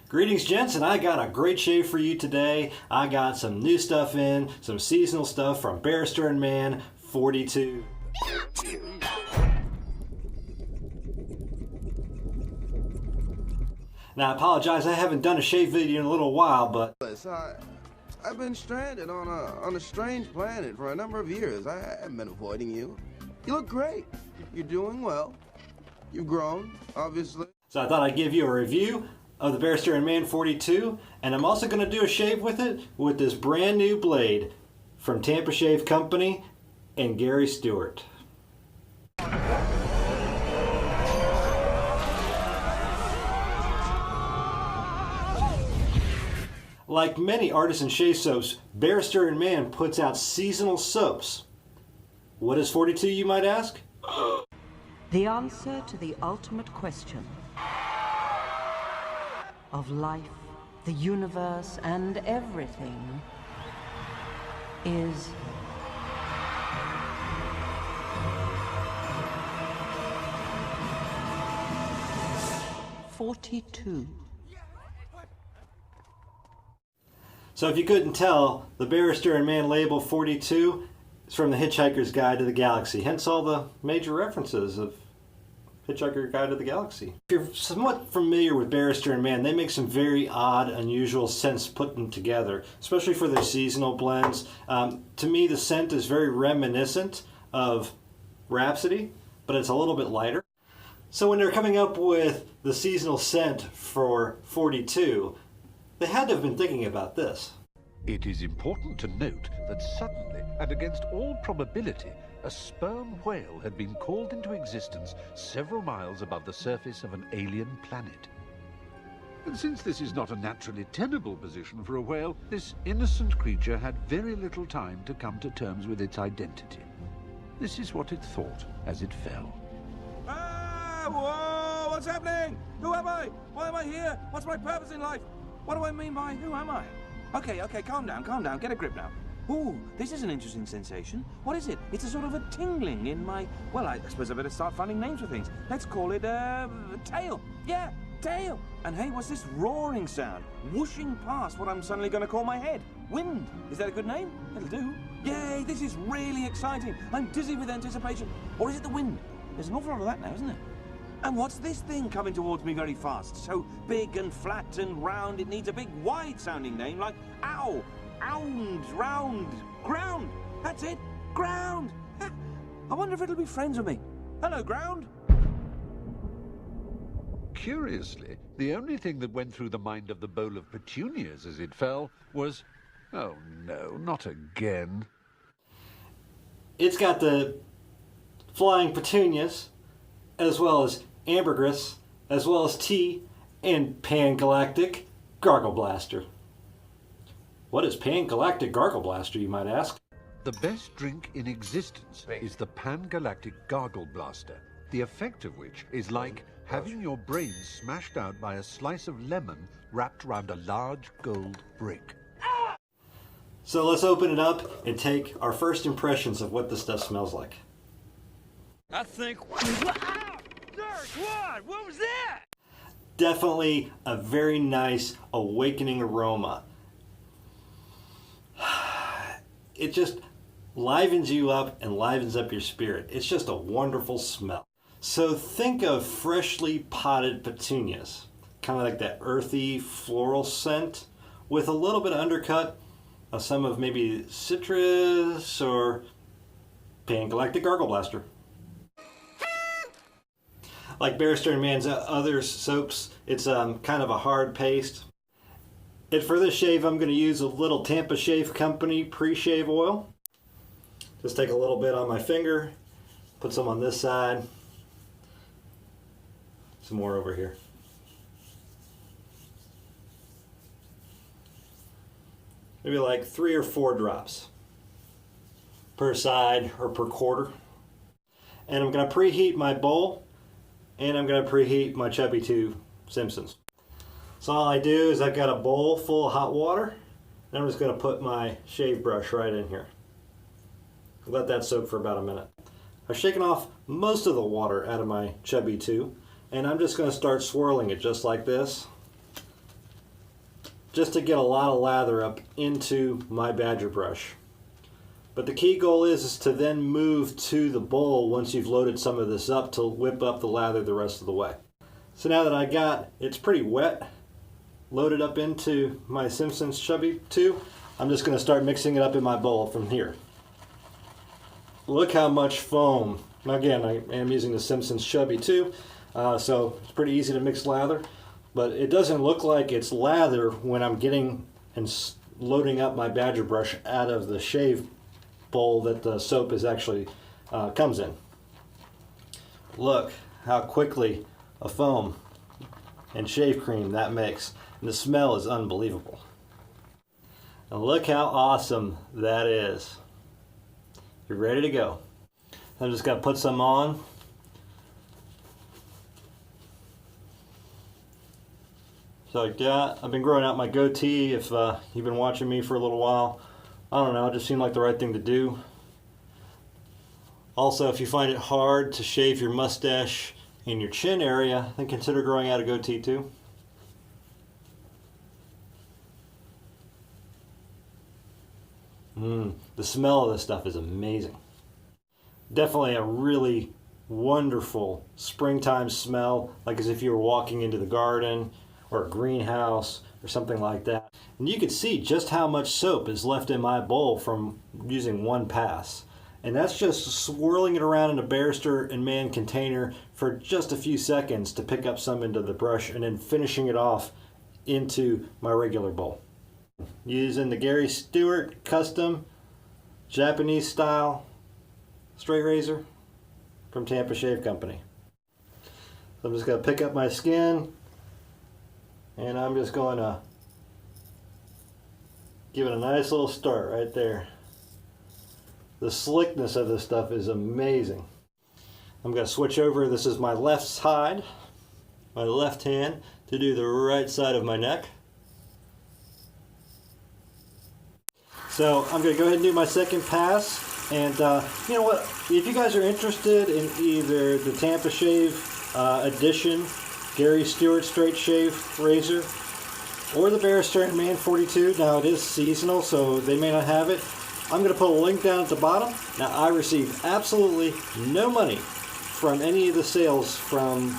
Greetings, gents, and I got a great shave for you today. I got some new stuff in, some seasonal stuff from Barrister and Mann 42. Now, I apologize, I haven't done a shave video in a little while, but I've been stranded on a strange planet for a number of years. I haven't been avoiding you. You look great. You're doing well. You've grown, obviously. So I thought I'd give you a review of the Barrister and Mann 42, and I'm also going to do a shave with it with this brand new blade from Tampa Shave Company and Gary Stewart. Like many artisan shave soaps, Barrister and Mann puts out seasonal soaps. What is 42, you might ask? The answer to the ultimate question of life, the universe, and everything is 42. So if you couldn't tell, the Barrister and Mann label 42 is from the Hitchhiker's Guide to the Galaxy, hence all the major references of Hitchhiker's Guide to the Galaxy. If you're somewhat familiar with Barrister and Mann, they make some very odd, unusual scents put them together, especially for their seasonal blends. To me, the scent is very reminiscent of Rhapsody, but it's a little bit lighter. So when they're coming up with the seasonal scent for 42, they had to have been thinking about this. It is important to note that suddenly, and against all probability, a sperm whale had been called into existence several miles above the surface of an alien planet. And since this is not a naturally tenable position for a whale, this innocent creature had very little time to come to terms with its identity. This is what it thought as it fell. Ah! Whoa! What's happening? Who am I? Why am I here? What's my purpose in life? What do I mean by who am I? Okay, calm down, get a grip now. Ooh, this is an interesting sensation. What is it? It's a sort of a tingling in my... Well, I suppose I better start finding names for things. Let's call it, tail. Yeah, tail. And hey, what's this roaring sound? Whooshing past what I'm suddenly going to call my head. Wind. Is that a good name? It'll do. Yay, this is really exciting. I'm dizzy with anticipation. Or is it the wind? There's an awful lot of that now, isn't there? And what's this thing coming towards me very fast? So big and flat and round, it needs a big wide-sounding name like ow, ound, round, ground. That's it, ground. I wonder if it'll be friends with me. Hello, ground. Curiously, the only thing that went through the mind of the bowl of petunias as it fell was, oh no, not again. It's got the flying petunias, as well as ambergris, as well as tea, and Pan-Galactic Gargle Blaster. What is Pan-Galactic Gargle Blaster, you might ask? The best drink in existence is the Pan-Galactic Gargle Blaster, the effect of which is like having your brains smashed out by a slice of lemon wrapped around a large gold brick. So let's open it up and take our first impressions of what this stuff smells like. I think... What was that? Definitely a very nice awakening aroma. It just livens you up and livens up your spirit. It's just a wonderful smell. So think of freshly potted petunias, kind of like that earthy floral scent with a little bit of undercut of some of maybe citrus or Pan-Galactic Gargle Blaster. Like Barrister and Mann's other soaps, it's kind of a hard paste. And for this shave, I'm going to use a little Tampa Shave Company pre-shave oil. Just take a little bit on my finger, put some on this side, some more over here. Maybe like 3 or 4 drops per side or per quarter. And I'm going to preheat my bowl. And I'm going to preheat my Chubby 2 Simpsons. So all I do is I've got a bowl full of hot water, and I'm just going to put my shave brush right in here. Let that soak for about a minute. I've shaken off most of the water out of my Chubby 2, and I'm just going to start swirling it just like this. just to get a lot of lather up into my badger brush. But the key goal is to then move to the bowl once you've loaded some of this up to whip up the lather the rest of the way. So now that I got it's pretty wet, loaded up into my Simpson's Chubby 2, I'm just going to start mixing it up in my bowl from here. Look how much foam. Again, I am using the Simpson's Chubby 2, so it's pretty easy to mix lather, but it doesn't look like it's lather when I'm getting and loading up my badger brush out of the shave bowl that the soap is actually comes in. Look how quickly a foam and shave cream that makes, and the smell is unbelievable. And look how awesome that is. You're ready to go. I'm just going to put some on. So like that. I've been growing out my goatee. If you've been watching me for a little while, I don't know, it just seemed like the right thing to do. Also, if you find it hard to shave your mustache in your chin area, then consider growing out a goatee too. The smell of this stuff is amazing. Definitely a really wonderful springtime smell, like as if you were walking into the garden or a greenhouse or something like that. And you can see just how much soap is left in my bowl from using one pass. And that's just swirling it around in a Barrister and Mann container for just a few seconds to pick up some into the brush and then finishing it off into my regular bowl. Using the Gary Stewart custom Japanese style straight razor from Tampa Shave Company. So I'm just going to pick up my skin and I'm just going to give it a nice little start right there. The slickness of this stuff is amazing. I'm going to switch over. This is my left side, my left hand, to do the right side of my neck. So I'm going to go ahead and do my second pass. And you know what, if you guys are interested in either the Tampa Shave Edition Gary Stewart Straight Shave Razor or the Barrister and Mann 42, now it is seasonal so they may not have it, I'm going to put a link down at the bottom. Now I receive absolutely no money from any of the sales from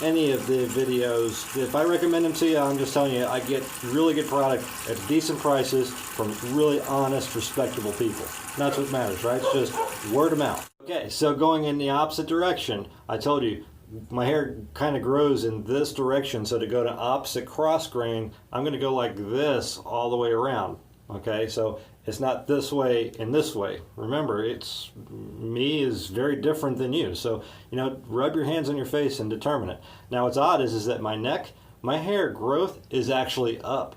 any of the videos. If I recommend them to you, I'm just telling you, I get really good product at decent prices from really honest, respectable people. And that's what matters, right? It's just word of mouth. Okay, so going in the opposite direction, I told you, my hair kind of grows in this direction, so to go to opposite cross grain, I'm going to go like this all the way around. Okay, so it's not this way and this way. Remember, it's me is very different than you. So, you know, rub your hands on your face and determine it. Now, what's odd is that my neck, my hair growth is actually up.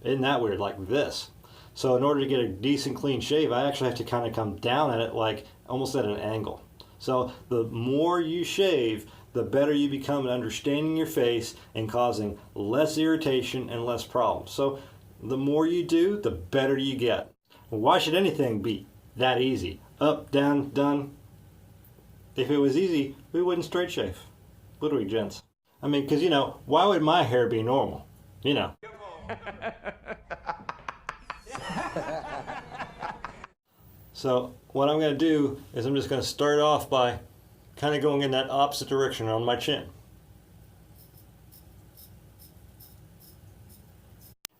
Isn't that weird? Like this. So in order to get a decent clean shave, I actually have to kind of come down at it like almost at an angle. So the more you shave, the better you become at understanding your face and causing less irritation and less problems. So the more you do, the better you get. Well, why should anything be that easy? Up, down, done. If it was easy, we wouldn't straight shave. Would we, gents? I mean, because, you know, why would my hair be normal? You know. So what I'm going to do is I'm just going to start off by kind of going in that opposite direction on my chin.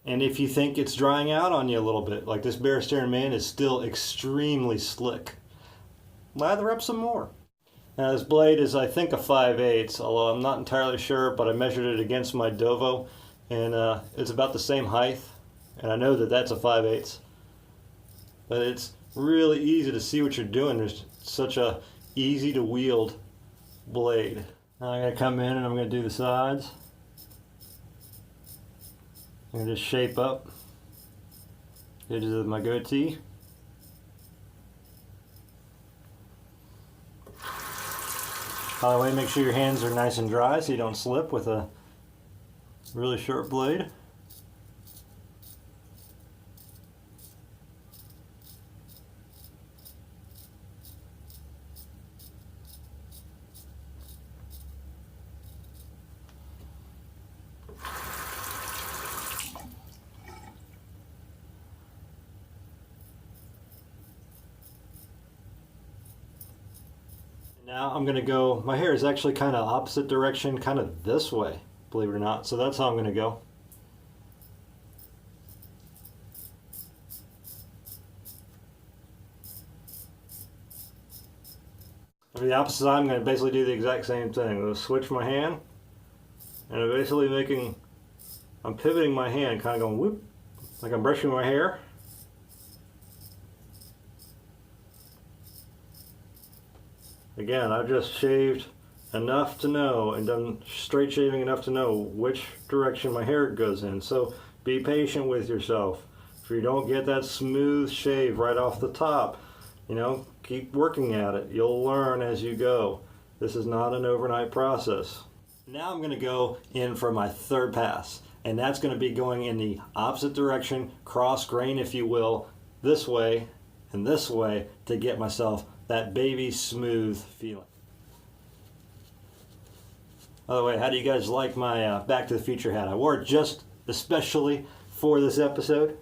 And if you think it's drying out on you a little bit, like this Barrister and Mann is still extremely slick, lather up some more. Now this blade is, I think, a 5/8, although I'm not entirely sure, but I measured it against my Dovo, and it's about the same height, and I know that that's a 5/8. But it's really easy to see what you're doing. There's such a easy to wield blade. Now I'm going to come in and I'm going to do the sides. I'm going to just shape up the edges of my goatee. By the way, make sure your hands are nice and dry so you don't slip with a really short blade. Now I'm gonna go, my hair is actually kind of opposite direction, kind of this way, believe it or not. So that's how I'm gonna go. For the opposite side, I'm gonna basically do the exact same thing. I'm gonna switch my hand, and I'm basically I'm pivoting my hand, kind of going whoop, like I'm brushing my hair. Again, I've just shaved enough to know and done straight shaving enough to know which direction my hair goes in. So be patient with yourself. If you don't get that smooth shave right off the top, you know, keep working at it. You'll learn as you go. This is not an overnight process. Now I'm going to go in for my third pass, and that's going to be going in the opposite direction, cross grain if you will, this way and this way to get myself that baby smooth feeling. By the way, how do you guys like my Back to the Future hat? I wore it just especially for this episode.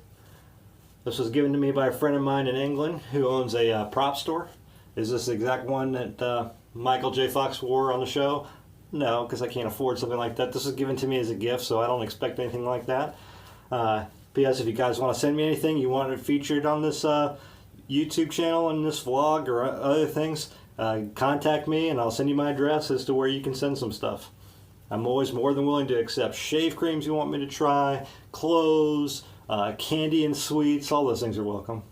This was given to me by a friend of mine in England who owns a prop store. Is this the exact one that Michael J. Fox wore on the show? No, because I can't afford something like that. This was given to me as a gift, so I don't expect anything like that. P.S. If you guys want to send me anything you want it featured on this YouTube channel and this vlog or other things, contact me and I'll send you my address as to where you can send some stuff. I'm always more than willing to accept shave creams you want me to try, clothes, candy and sweets, all those things are welcome.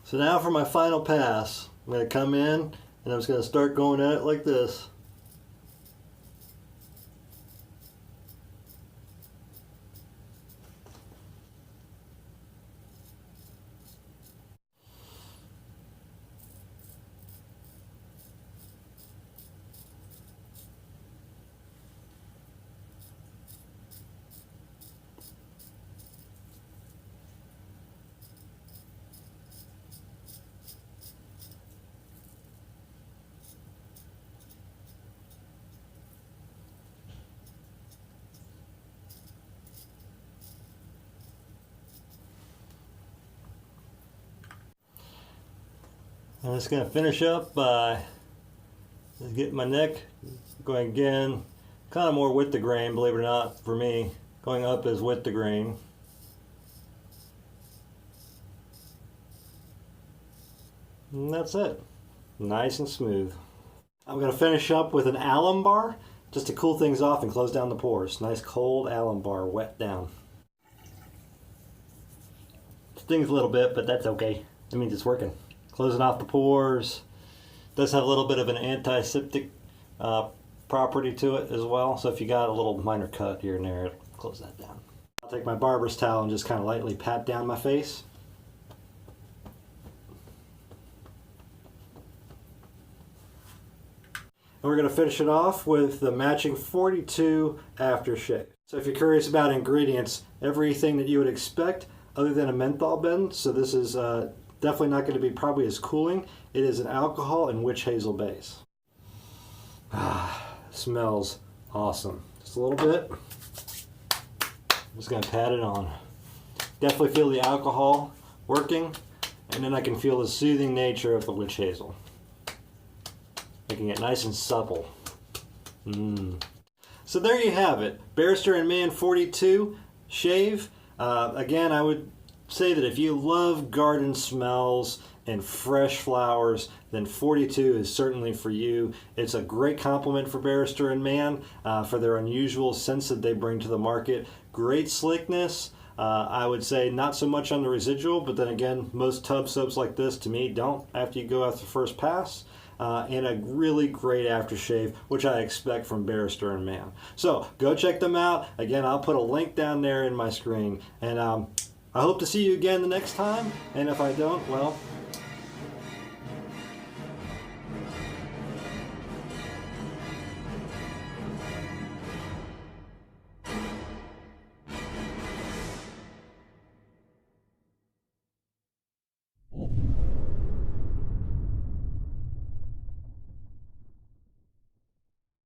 So now for my final pass, I'm going to come in and I'm just going to start going at it like this. I'm just going to finish up by getting my neck going again, kind of more with the grain, believe it or not, for me. Going up is with the grain. And that's it. Nice and smooth. I'm going to finish up with an alum bar just to cool things off and close down the pores. Nice cold alum bar, wet down. Stings a little bit, but that's okay. That means it's working. Closing off the pores. Does have a little bit of an antiseptic property to it as well. So if you got a little minor cut here and there, it'll close that down. I'll take my barber's towel and just kind of lightly pat down my face. And we're going to finish it off with the matching 42 aftershave. So if you're curious about ingredients, everything that you would expect other than a menthol blend. So this is definitely not going to be probably as cooling. It is an alcohol and witch hazel base. Smells awesome. Just a little bit. I'm just going to pat it on. Definitely feel the alcohol working, and then I can feel the soothing nature of the witch hazel, making it nice and supple. So there you have it. Barrister and Mann 42 shave. Again, I would say that if you love garden smells and fresh flowers, then 42 is certainly for you. It's a great compliment for Barrister and Mann for their unusual scents that they bring to the market. Great slickness. I would say not so much on the residual, but then again, most tub soaps like this to me don't after you go after the first pass. And a really great aftershave, which I expect from Barrister and Mann. So go check them out. Again, I'll put a link down there in my screen. And I hope to see you again the next time. And if I don't, well,